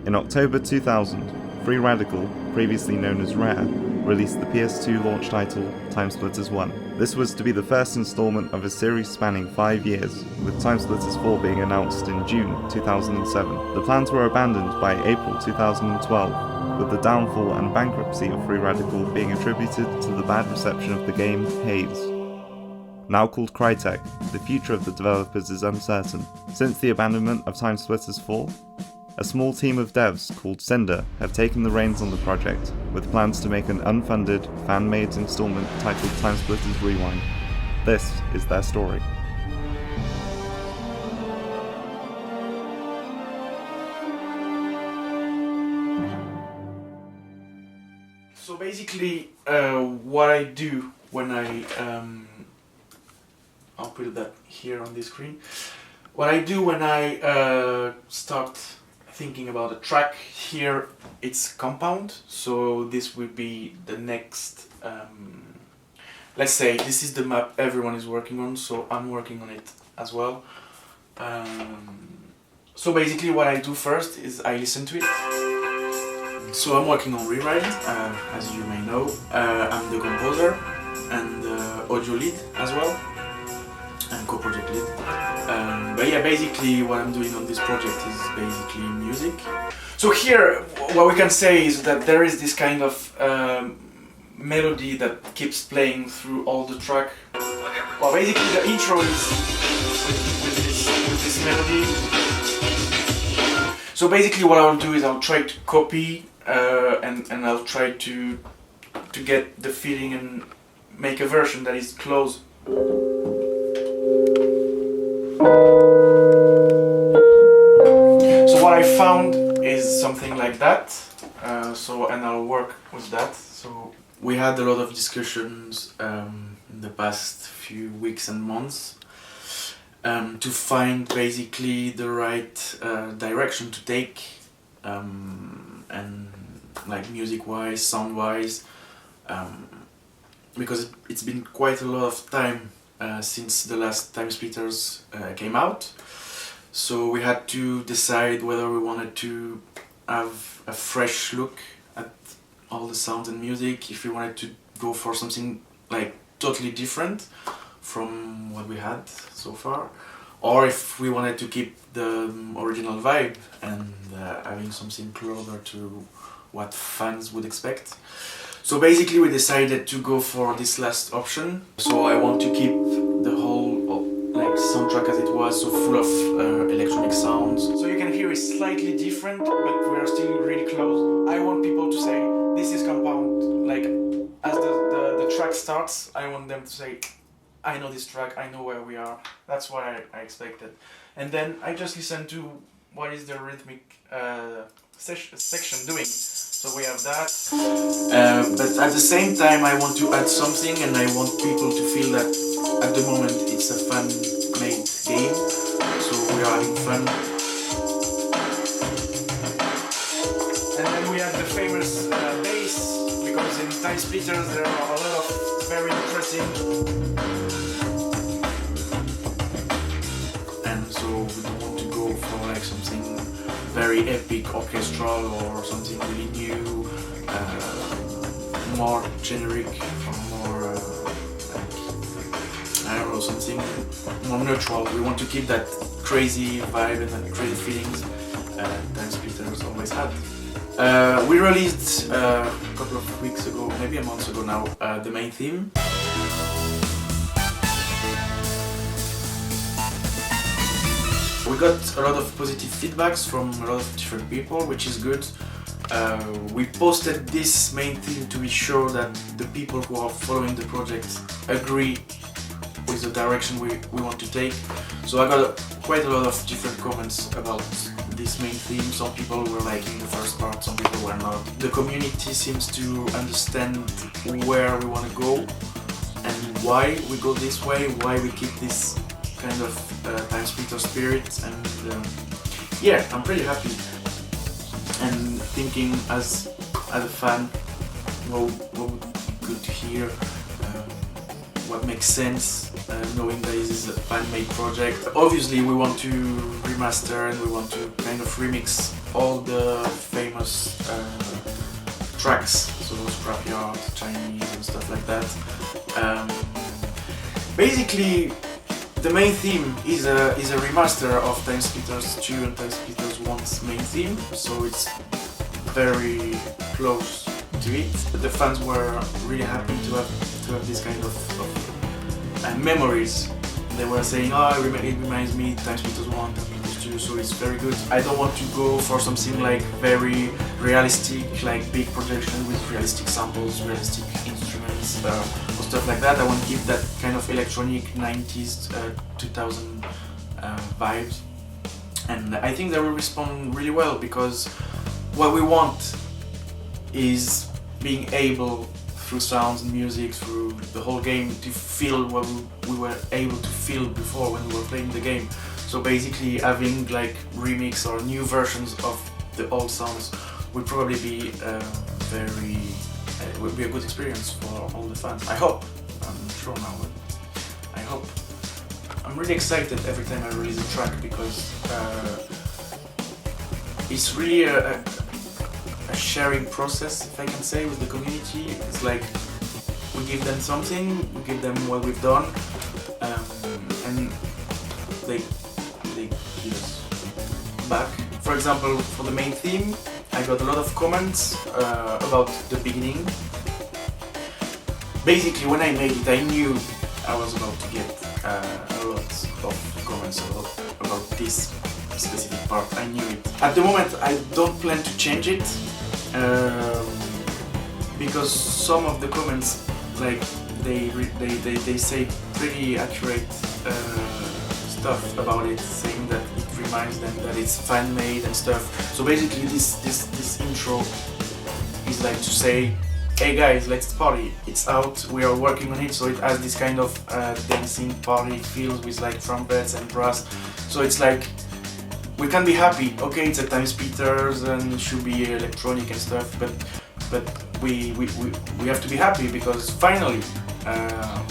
In October 2000, Free Radical, previously known as Rare, released the PS2 launch title Timesplitters 1. This was to be the first installment of a series spanning 5 years, with Timesplitters 4 being announced in June 2007. The plans were abandoned by April 2012, with the downfall and bankruptcy of Free Radical being attributed to the bad reception of the game Haze. Now called Crytek, the future of the developers is uncertain. Since the abandonment of Timesplitters 4, a small team of devs called Sender have taken the reins on the project, with plans to make an unfunded, fan-made installment titled Timesplitters Rewind. This is their story. So basically, what I do when I'll put that here on the screen. What I do when I start thinking about a track, here it's compound, so this will be the next, let's say this is the map everyone is working on, so I'm working on it as well. So basically what I do first is I listen to it. So I'm working on Rewind, as you may know. I'm the composer and audio lead as well, and co-project lead. But yeah, basically what I'm doing on this project is basically music. So here, what we can say is that there is this kind of melody that keeps playing through all the track. Well, basically the intro is with this melody. So basically what I'll do is I'll try to copy and I'll try to get the feeling and make a version that is close. So what I found is something like that, and I'll work with that. So we had a lot of discussions in the past few weeks and months to find basically the right direction to take, and like music-wise, sound-wise, because it's been quite a lot of time since the last Timesplitters came out. So we had to decide whether we wanted to have a fresh look at all the sounds and music, if we wanted to go for something like totally different from what we had so far, or if we wanted to keep the original vibe and having something closer to what fans would expect. So basically we decided to go for this last option. So I want to keep the whole soundtrack as it was, so full of electronic sounds. So you can hear it's slightly different, but we are still really close. I want people to say, this is compound. Like, as the track starts, I want them to say, I know this track, I know where we are. That's what I expected. And then I just listen to what is the rhythmic section doing. So we have that, but at the same time I want to add something, and I want people to feel that at the moment it's a fan-made game, so we are having fun. And then we have the famous bass, because in Timesplitters there are a lot of very interesting, and so we don't want to go for like something very epic orchestral or something really new, more generic or more I don't know, something more neutral. We want to keep that crazy vibe and that crazy feelings Timesplitters always had. We released a couple of weeks ago, maybe a month ago now, the main theme. We got a lot of positive feedbacks from a lot of different people, which is good. We posted this main theme to be sure that the people who are following the project agree with the direction we want to take. So I got quite a lot of different comments about this main theme. Some people were liking the first part, some people were not. The community seems to understand where we want to go and why we go this way, why we keep this kind of Timesplitter spirit, and yeah, I'm pretty happy. And thinking as a fan, what good to hear, what makes sense, knowing that this is a fan-made project. Obviously we want to remaster and we want to kind of remix all the famous tracks, so Scrapyard, Chinese and stuff like that. Basically, the main theme is a remaster of Timesplitters 2 and Timesplitters 1's main theme, so it's very close to it. But the fans were really happy to have this kind of memories. They were saying, oh, it reminds me Timesplitters 1, Timesplitters 2, so it's very good. I don't want to go for something like very realistic, like big production with realistic samples, realistic instruments, or stuff like that. I want to give that kind of electronic 90s, 2000 vibes. And I think they will respond really well, because what we want is being able, through sounds and music, through the whole game, to feel what we were able to feel before when we were playing the game. So basically having like remix or new versions of the old songs would probably be would be a good experience for all the fans. I hope. I'm not sure now, but I hope. I'm really excited every time I release a track, because it's really a sharing process, if I can say, with the community. It's like we give them something, we give them what we've done, and they give us back. For example, for the main theme, I got a lot of comments about the beginning. Basically, when I made it, I knew I was about to get a lot of comments about this specific part. I knew it. At the moment, I don't plan to change it, because some of the comments, like they say pretty accurate stuff about it, saying that it reminds them that it's fan made and stuff. So basically, this intro is like to say, hey guys, let's party. It's out. We are working on it, so it has this kind of dancing party feels with like trumpets and brass. So it's like, we can be happy. Okay, it's a Timesplitters and it should be electronic and stuff, but we have to be happy, because finally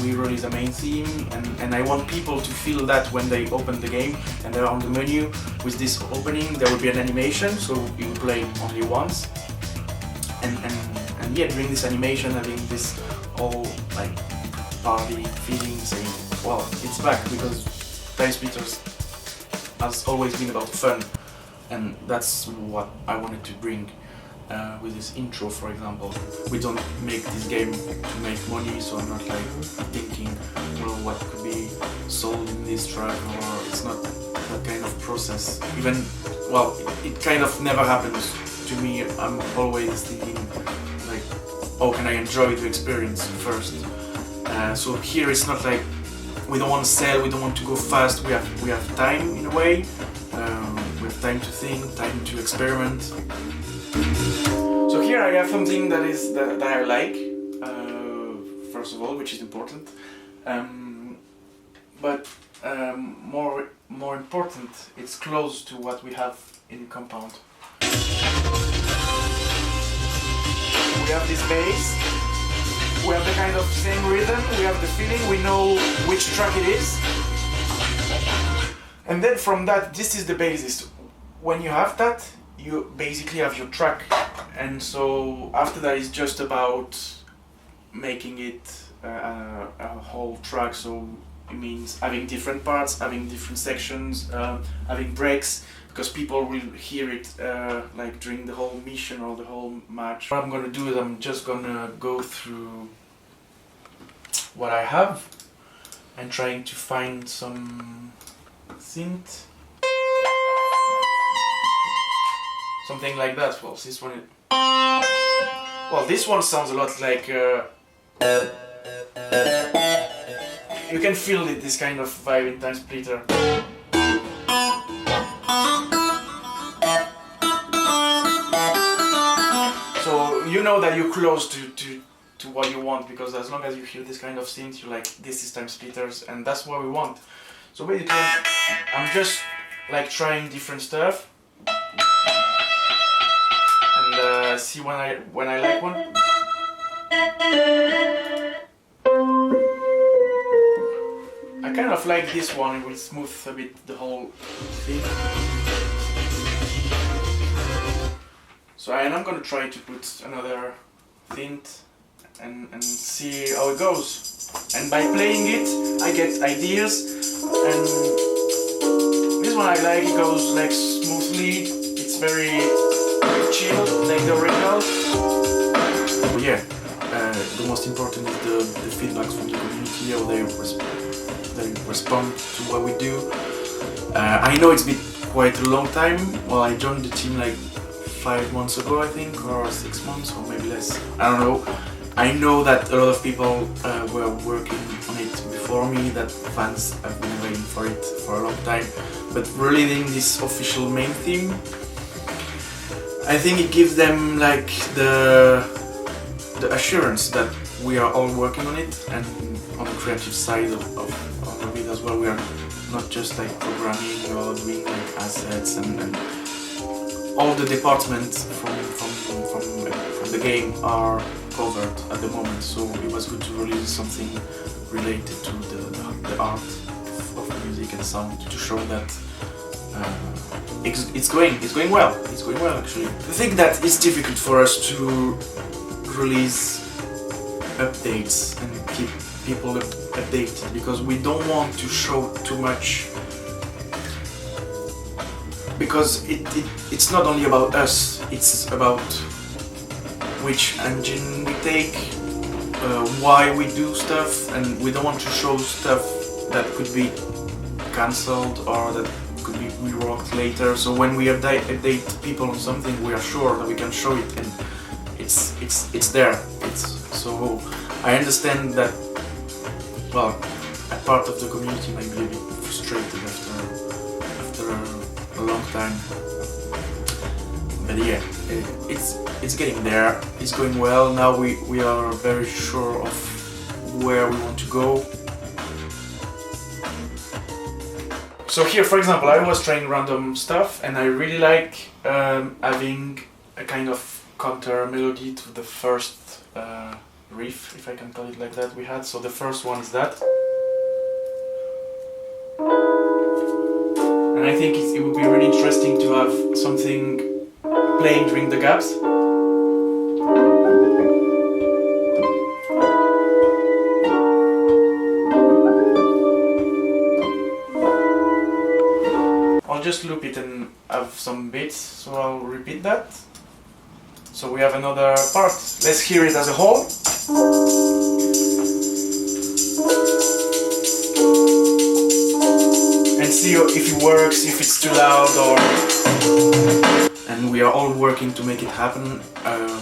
we release the main theme, and I want people to feel that when they open the game and they're on the menu with this opening. There will be an animation, so you play only once, and yeah, during this animation, having this whole like party feeling, saying, well, it's back, because Timesplitters has always been about fun, and that's what I wanted to bring with this intro. For example, we don't make this game to make money, so I'm not like thinking, well, what could be sold in this track, or it's not that kind of process. Even, well, it kind of never happens to me. I'm always thinking like, how can I enjoy the experience first? So here it's not like we don't want to sell, we don't want to go fast. We have time in a way. We have time to think, time to experiment. So here I have something that I like, first of all, which is important. But more important, it's close to what we have in the compound. We have this bass, we have the kind of same rhythm, we have the feeling, we know which track it is. And then from that, this is the basis. When you have that, you basically have your track. And so after that, it's just about making it a whole track. So it means having different parts, having different sections, having breaks, because people will hear it like during the whole mission or the whole match. What I'm gonna do is I'm just gonna go through what I have and trying to find some synth, something like that. Well, this one. Well, this one sounds a lot like. You can feel it, this kind of vibe in Timesplitter. So you know that you're close to what you want, because as long as you hear this kind of synth, you're like, this is Timesplitters, and that's what we want. So basically, I'm just like trying different stuff, and see when I like one. I kind of like this one. It will smooth a bit the whole thing. So I'm gonna try to put another synth and see how it goes. And by playing it, I get ideas, and this one I like, it goes like smoothly, it's very chill, like the original. But yeah, the most important is the feedbacks from the community, how they respond to what we do. I know it's been quite a long time. Well, I joined the team like 5 months ago, I think, or 6 months, or maybe less. I don't know. I know that a lot of people were working on it before me, that fans have been waiting for it for a long time. But releasing this official main theme, I think it gives them like the assurance that we are all working on it, and on the creative side of it as well. We are not just like programming or doing like assets and all the departments from the game are covered at the moment, so it was good to release something related to the art of music and sound to show that it's going well. It's going well actually. I think that it's difficult for us to release updates and keep people updated because we don't want to show too much. Because it's not only about us, it's about which engine we take, why we do stuff, and we don't want to show stuff that could be cancelled or that could be reworked later. So when we update people on something, we are sure that we can show it, and it's there. So I understand that, well, a part of the community might be a bit frustrated after a long time. But yeah, it's getting there. It's going well. Now we are very sure of where we want to go. So here, for example, I was trying random stuff, and I really like having a kind of counter melody to the first riff, if I can call it like that, we had. So the first one is that. And I think it would be really interesting to have something playing during the gaps. I'll just loop it and have some beats, so I'll repeat that. So we have another part. Let's hear it as a whole. And see if it works, if it's too loud or... And we are all working to make it happen.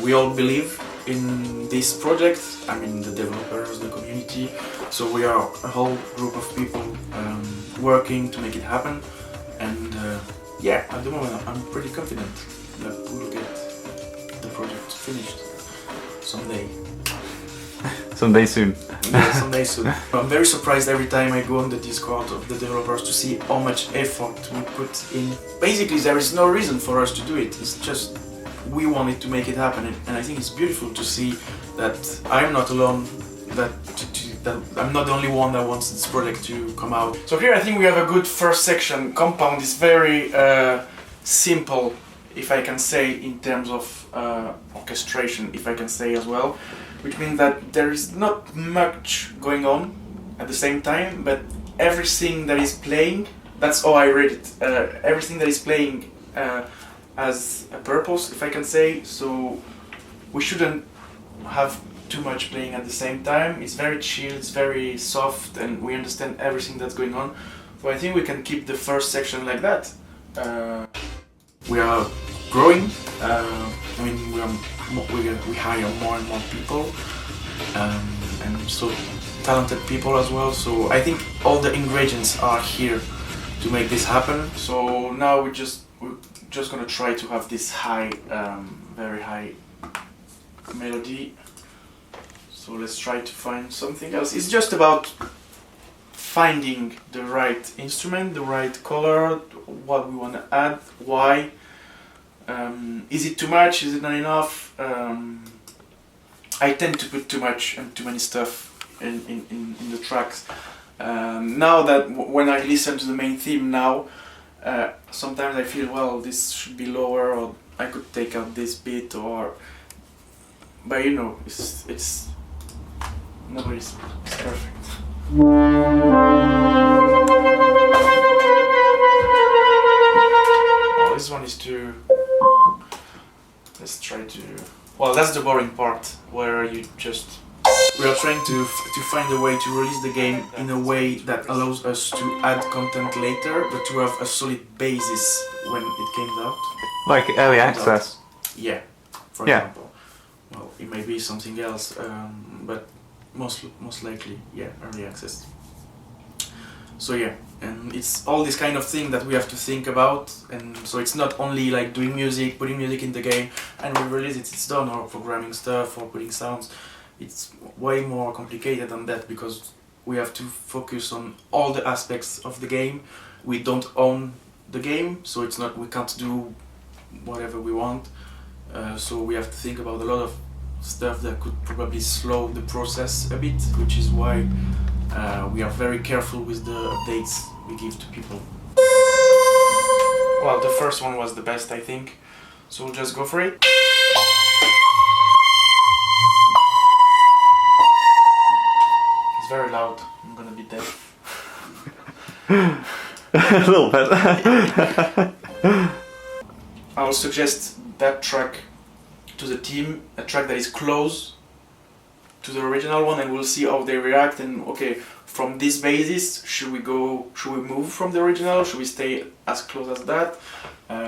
We all believe in this project. I mean, the developers, the community. So we are a whole group of people working to make it happen. And yeah, at the moment I'm pretty confident that we'll get the project finished someday. Someday soon. Yeah, someday soon. I'm very surprised every time I go on the Discord of the developers to see how much effort we put in. Basically, there is no reason for us to do it. It's just we wanted to make it happen, and I think it's beautiful to see that I'm not alone. That I'm not the only one that wants this project to come out. So here I think we have a good first section. Compound is very simple, if I can say, in terms of orchestration, if I can say as well. Which means that there is not much going on at the same time, but everything that is playing, that's how I read it, everything that is playing has a purpose, if I can say, so we shouldn't have too much playing at the same time. It's very chill, it's very soft, and we understand everything that's going on. So I think we can keep the first section like that. We are growing. I mean, we hire more and more people, and so talented people as well. So I think all the ingredients are here to make this happen. So now we're just gonna try to have this high, very high melody. So let's try to find something else. It's just about finding the right instrument, the right color, what we want to add, why. Is it too much? Is it not enough? I tend to put too much and too many stuff in the tracks. Now that when I listen to the main theme now, sometimes I feel, well, this should be lower, or I could take out this bit, or but you know, it's nobody's perfect. Oh, this one is too. Let's try to. Well, that's the boring part where you just. We are trying to find a way to release the game in a way that allows us to add content later, but to have a solid basis when it came out. Like early access. Yeah, for Yeah. example. Well, it may be something else, but most likely, yeah, early access. So yeah, and it's all this kind of thing that we have to think about, and so it's not only like doing music, putting music in the game, and we release it, it's done, or programming stuff, or putting sounds. It's way more complicated than that, because we have to focus on all the aspects of the game. We don't own the game, so it's not, we can't do whatever we want. So we have to think about a lot of stuff that could probably slow the process a bit, which is why we are very careful with the updates we give to people. Well, the first one was the best, I think, so we'll just go for it. It's very loud, I'm gonna be deaf. A little bit. I'll suggest that track to the team, a track that is close to the original one, and we'll see how they react. And okay, from this basis, should we move from the original? Should we stay as close as that?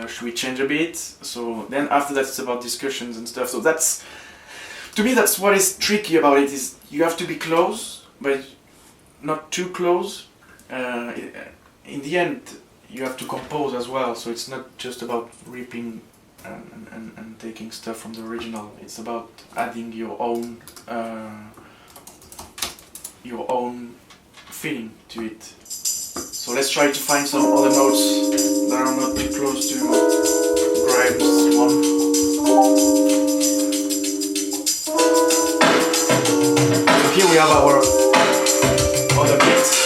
Should we change a bit? So then after that, it's about discussions and stuff. So that's, to me, that's what is tricky about it, is you have to be close, but not too close. In the end, you have to compose as well, so it's not just about ripping and taking stuff from the original. It's about adding your own feeling to it. So let's try to find some other notes that are not too close to Grimes' one. So here we have our other beats.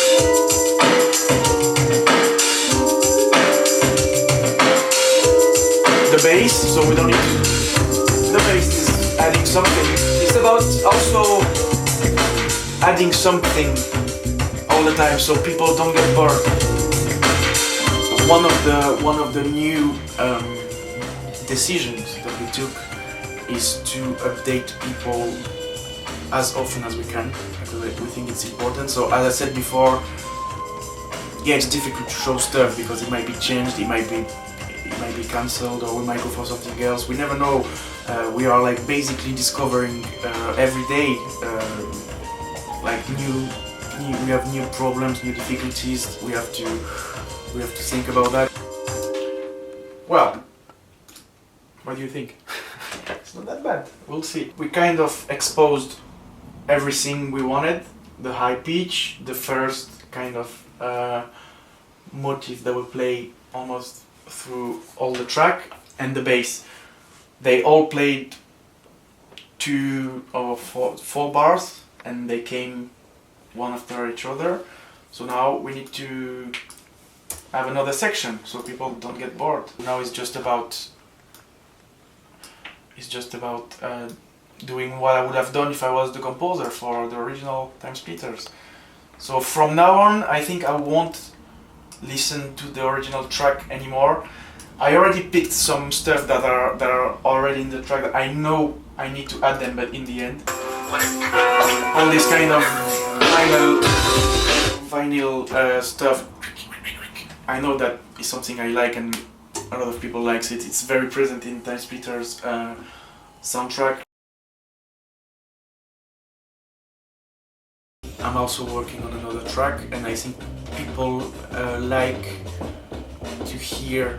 The bass, so we don't need to. The bass is adding something. It's about also adding something all the time, so people don't get bored. One of the new decisions that we took is to update people as often as we can, because we think it's important. So as I said before, yeah, it's difficult to show stuff because it might be changed, it might be cancelled, or we might go for something else. We never know. We are like basically discovering every day, like we have new problems, new difficulties. We have to think about that. Well, what do you think? It's not that bad. We'll see. We kind of exposed everything we wanted. The high pitch, the first kind of motif that will play almost through all the track, and the bass. They all played 2 or 4 bars, and they came one after each other. So now we need to have another section so people don't get bored. Now it's just about doing what I would have done if I was the composer for the original Timesplitters. So from now on, I think I won't listen to the original track anymore. I already picked some stuff that are already in the track that I know I need to add them, but in the end, all this kind of vinyl stuff, I know that is something I like, and a lot of people likes it. It's very present in Timesplitters soundtrack. I'm also working on another track, and I think people like to hear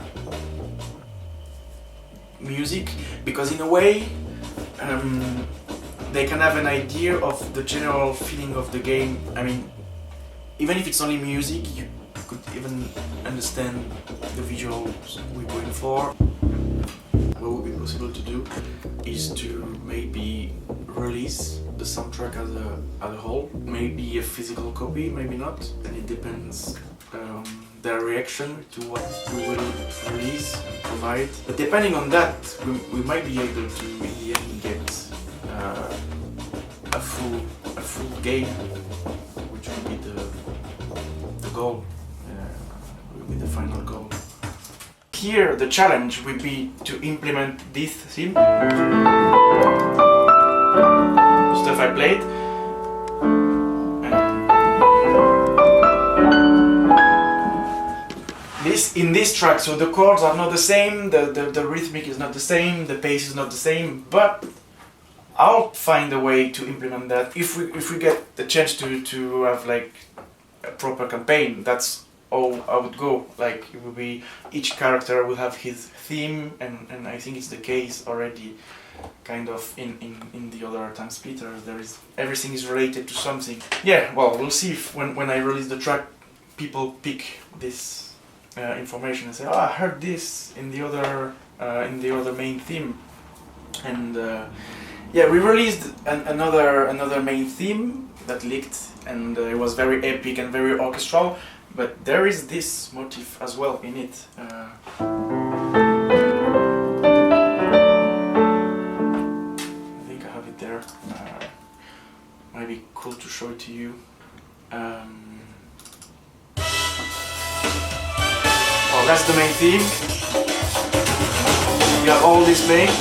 music, because in a way they can have an idea of the general feeling of the game. I mean, even if it's only music, you could even understand the visuals we're going for. What would be possible to do is to maybe release the soundtrack as a whole, maybe a physical copy, maybe not, and it depends their reaction to what we will release and provide. But depending on that, we might be able to in the end get a full game, which will be the goal, will be the final goal. Here the challenge will be to implement this theme, the stuff I played. In this track, so the chords are not the same, the rhythmic is not the same, the pace is not the same, but I'll find a way to implement that. If we get the chance to have like a proper campaign, that's all I would go. Like it will be, each character will have his theme, and I think it's the case already kind of in the other Timesplitters. Everything is related to something. Yeah, well, we'll see if when I release the track, people pick this information and say, oh, I heard this in the other main theme. And yeah, we released another main theme that leaked, and it was very epic and very orchestral, but there is this motif as well in it. I think I have it there. Might be cool to show it to you. Well, that's the main theme. You have all this playing.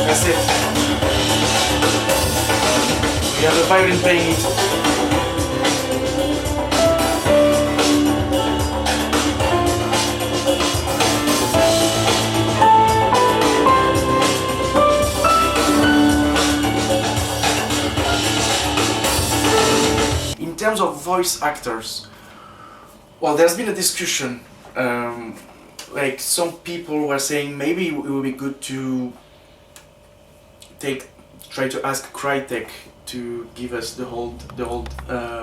That's it. You have the violin playing it. In terms of voice actors, well, there's been a discussion. Like some people were saying maybe it would be good to try to ask Crytek to give us the whole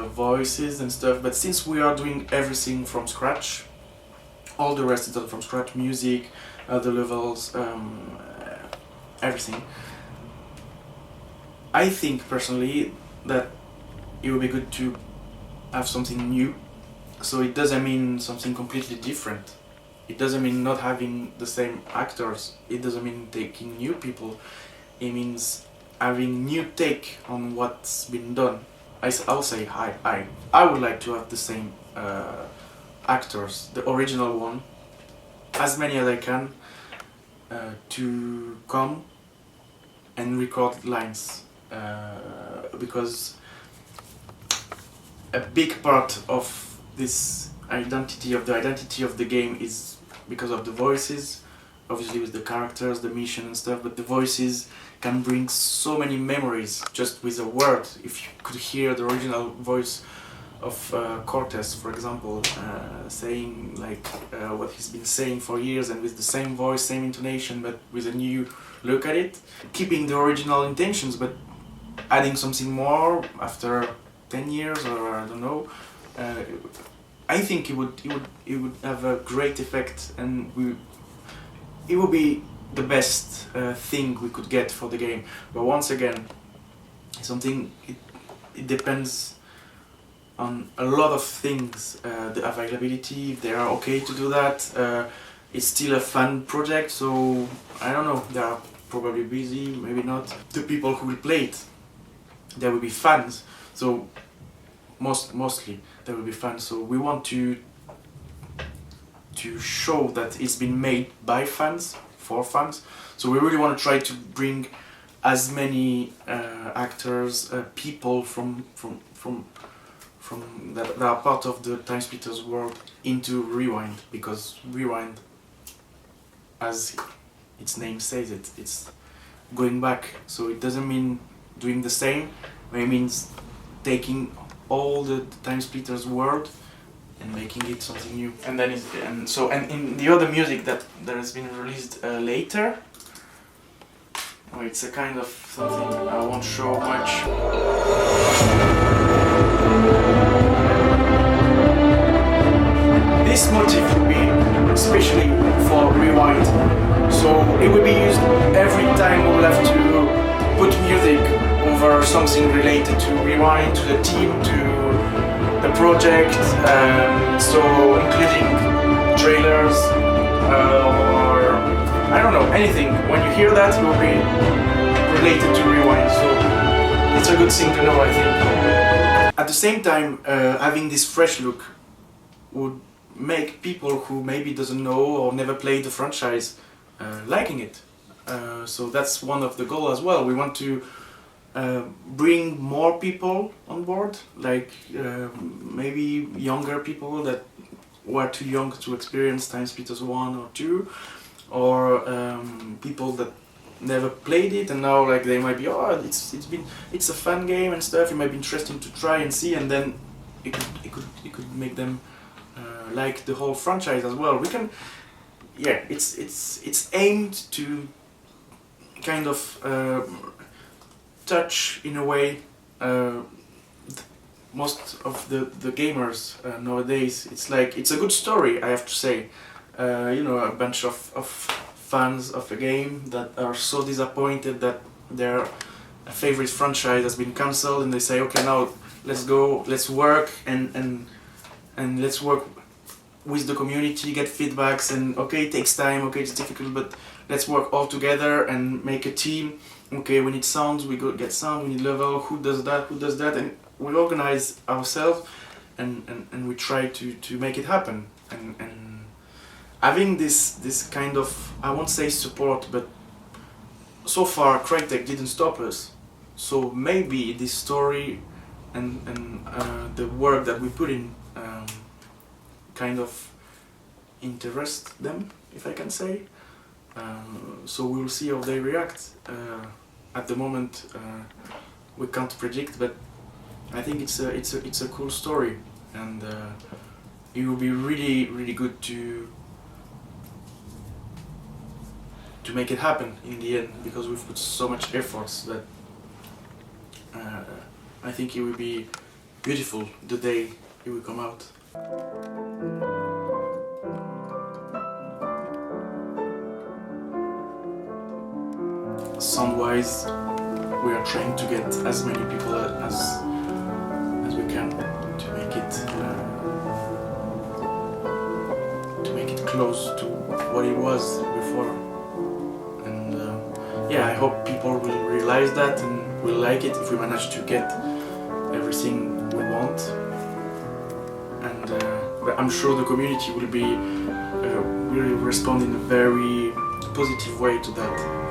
voices and stuff. But since we are doing everything from scratch, all the rest is done from scratch, music, the levels, everything. I think personally that it would be good to have something new. So it doesn't mean something completely different. It doesn't mean not having the same actors. It doesn't mean taking new people. It means having new take on what's been done. I'll say I would like to have the same actors, the original one, as many as I can, to come and record lines, because a big part of this identity of the game is because of the voices, obviously with the characters, the mission and stuff, but the voices can bring so many memories just with a word. If you could hear the original voice of Cortez, for example, saying like what he's been saying for years, and with the same voice, same intonation, but with a new look at it, keeping the original intentions but adding something more after 10 years, or I don't know, I think it would have a great effect, and it would be the best thing we could get for the game. But once again, it depends on a lot of things, the availability, if they are okay to do that. It's still a fun project, so I don't know, they are probably busy, maybe not. The people who will play it, they will be fans, so mostly they will be fans. So we want to show that it's been made by fans, for fans. So we really want to try to bring as many actors, people from that are part of the Timesplitters world into Rewind, because Rewind, as its name says it's going back. So it doesn't mean doing the same, but it means taking all the Timesplitters world and making it something new. And then and in the other music that has been released later, it's a kind of something I won't show much. This motif will be especially for Rewind, so it will be used every time we'll have to put music over something related to Rewind, to the team, to the project, so including trailers or I don't know, anything. When you hear that, it will be related to Rewind, so it's a good thing to know, I think. At the same time, having this fresh look would make people who maybe doesn't know or never played the franchise liking it. So that's one of the goals as well. We want to bring more people on board, like maybe younger people that were too young to experience Timesplitters 1 or 2, or people that never played it and now like they might be, oh, it's a fun game and stuff, it might be interesting to try and see, and then it could make them like the whole franchise as well. We can, yeah, it's aimed to kind of touch in a way most of the gamers nowadays. It's like, it's a good story, I have to say. You know, a bunch of fans of a game that are so disappointed that their favorite franchise has been cancelled, and they say, okay, now let's go, let's work and let's work with the community, get feedbacks, and okay, it takes time, okay, it's difficult, but let's work all together and make a team. Okay, we need sounds, we go get sound, we need level, who does that, and we organize ourselves and we try to make it happen. And having this kind of, I won't say support, but so far Crytek didn't stop us. So maybe this story and the work that we put in kind of interest them, if I can say. So we'll see how they react. At the moment, we can't predict, but I think it's a cool story, and it will be really good to make it happen in the end, because we've put so much efforts that I think it will be beautiful the day it will come out. Sound-wise, we are trying to get as many people as we can to make it close to what it was before. And yeah, I hope people will realize that and will like it if we manage to get everything we want. And but I'm sure the community will respond in a very positive way to that.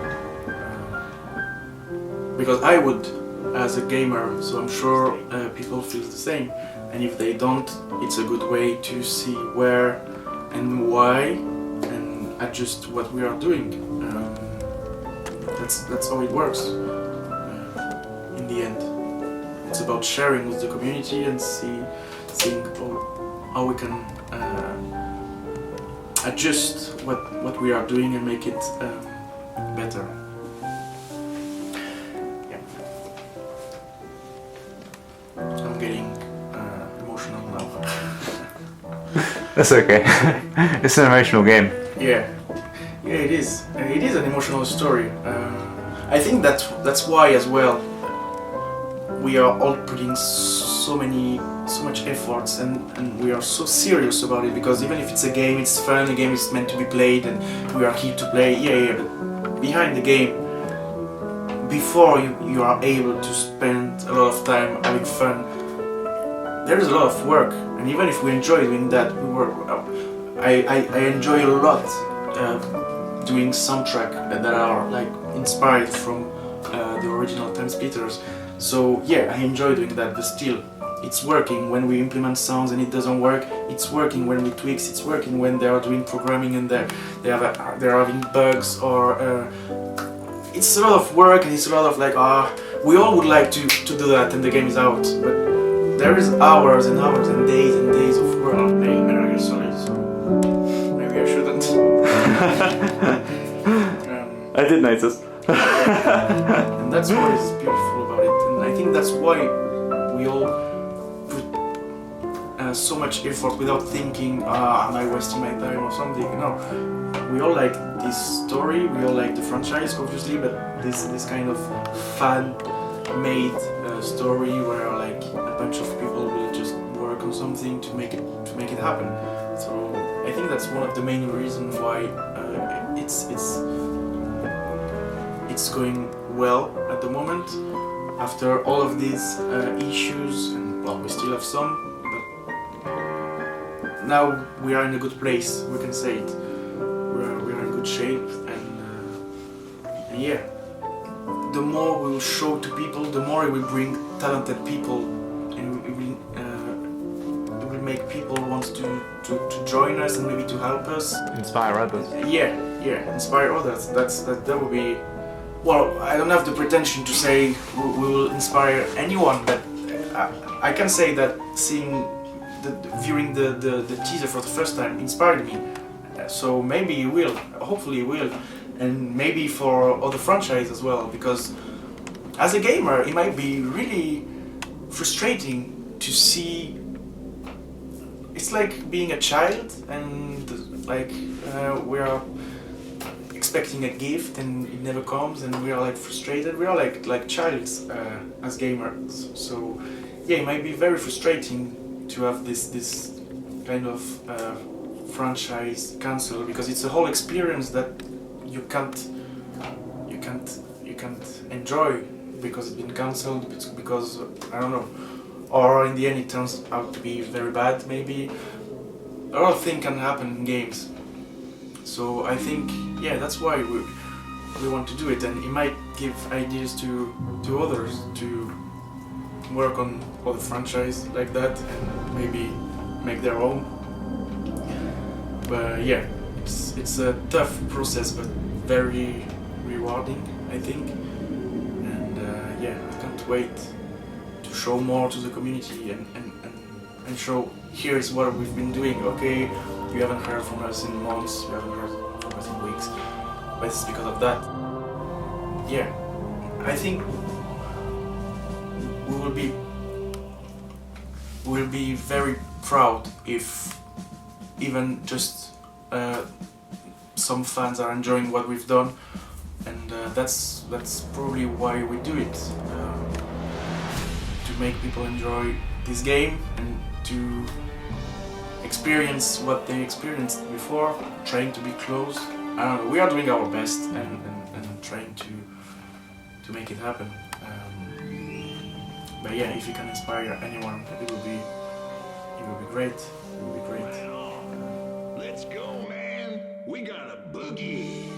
Because I would, as a gamer, so I'm sure people feel the same. And if they don't, it's a good way to see where and why and adjust what we are doing. That's how it works. In the end, it's about sharing with the community and seeing how we can adjust what we are doing and make it better. I'm getting emotional now. That's okay. It's an emotional game. Yeah, it is. It is an emotional story. I think that's why as well we are all putting so much efforts and we are so serious about it, because even if it's a game, it's fun. The game is meant to be played, and we are here to play. Yeah. But behind the game, before you are able to spend a lot of time having fun, there is a lot of work, and even if we enjoy doing that, I enjoy a lot doing soundtrack that are like inspired from the original Timesplitters. So yeah, I enjoy doing that, but still, it's working when we implement sounds and it doesn't work. It's working when we tweaks. It's working when they are doing programming and they're having bugs, or it's a lot of work and it's a lot of like, we all would like to do that and the game is out, but there is hours and hours and days of work. Hey, Metal Gear Solid, so maybe I shouldn't. I did notice. And that's what is beautiful about it, and I think that's why we all put so much effort without thinking, am I wasting my time or something? No, we all like this story, we all like the franchise, obviously, but this kind of fun made story where like a bunch of people will just work on something to make it happen. So I think that's one of the main reasons why it's going well at the moment. After all of these issues, and well, we still have some, but now we are in a good place. We can say it. We are in good shape, and yeah. The more we will show to people, the more it will bring talented people, and it will make people want to join us and maybe to help us. Inspire others. Yeah, inspire others. That would be. Well, I don't have the pretension to say we will inspire anyone, but I can say that viewing the teaser for the first time inspired me. So maybe it will. Hopefully it will. And maybe for other franchises as well, because as a gamer it might be really frustrating to see. It's like being a child and like we are expecting a gift and it never comes, and we are like frustrated. We are like childs as gamers. So yeah, it might be very frustrating to have this kind of franchise cancel, because it's a whole experience that you can't enjoy because it's been cancelled, because I don't know, or in the end it turns out to be very bad. Maybe a lot of things can happen in games. So I think yeah, that's why we want to do it, and it might give ideas to others to work on other franchise like that and maybe make their own. But yeah, it's a tough process, but very rewarding, I think. And yeah, I can't wait to show more to the community and show here's what we've been doing. Okay, you haven't heard from us in months, you haven't heard from us in weeks, but it's because of that. Yeah, I think we'll be very proud if even just some fans are enjoying what we've done, and that's probably why we do it, to make people enjoy this game and to experience what they experienced before, trying to be close. I don't know, we are doing our best and trying to make it happen. But yeah, if you can inspire anyone, it will be great. It will be great. Let's go, man. We got a boogie.